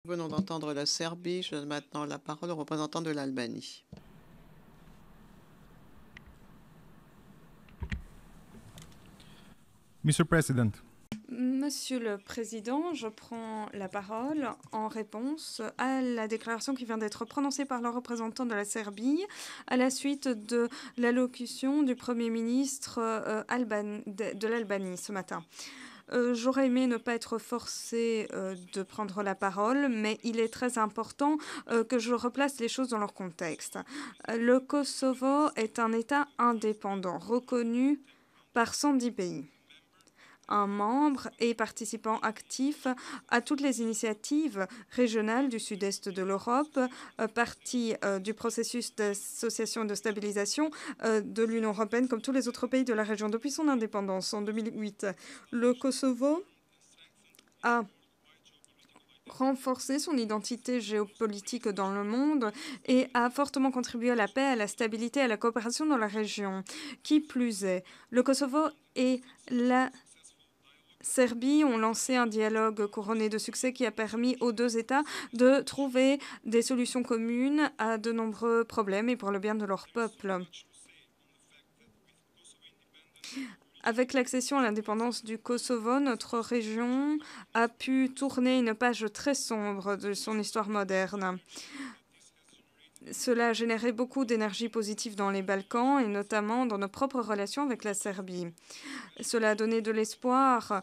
Nous venons d'entendre la Serbie. Je donne maintenant la parole au représentant de l'Albanie. Mr. President, Monsieur le Président, je prends la parole en réponse à la déclaration qui vient d'être prononcée par le représentant de la Serbie à la suite de l'allocution du Premier ministre de l'Albanie ce matin. J'aurais aimé ne pas être forcée de prendre la parole, mais il est très important que je replace les choses dans leur contexte. Le Kosovo est un État indépendant, reconnu par 110 pays. Un membre et participant actif à toutes les initiatives régionales du sud-est de l'Europe, partie du processus d'association et de stabilisation de l'Union européenne, comme tous les autres pays de la région. Depuis son indépendance en 2008, le Kosovo a renforcé son identité géopolitique dans le monde et a fortement contribué à la paix, à la stabilité, à la coopération dans la région. Qui plus est, le Kosovo et la Serbie ont lancé un dialogue couronné de succès qui a permis aux deux États de trouver des solutions communes à de nombreux problèmes et pour le bien de leur peuple. Avec l'accession à l'indépendance du Kosovo, notre région a pu tourner une page très sombre de son histoire moderne. Cela a généré beaucoup d'énergie positive dans les Balkans et notamment dans nos propres relations avec la Serbie. Cela a donné de l'espoir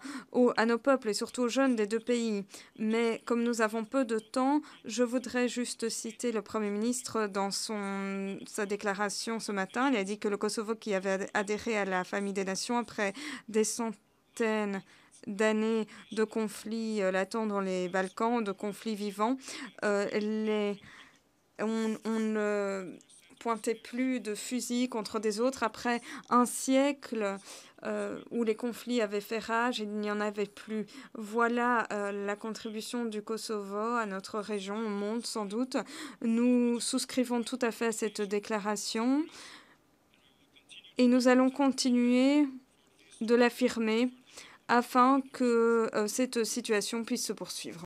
à nos peuples et surtout aux jeunes des deux pays. Mais comme nous avons peu de temps, je voudrais juste citer le Premier ministre dans sa déclaration ce matin. Il a dit que le Kosovo, qui avait adhéré à la famille des nations après des centaines d'années de conflits latents dans les Balkans, de conflits vivants, on ne pointait plus de fusils contre des autres. Après un siècle où les conflits avaient fait rage, il n'y en avait plus. Voilà la contribution du Kosovo à notre région, au monde sans doute. Nous souscrivons tout à fait à cette déclaration et nous allons continuer de l'affirmer afin que cette situation puisse se poursuivre.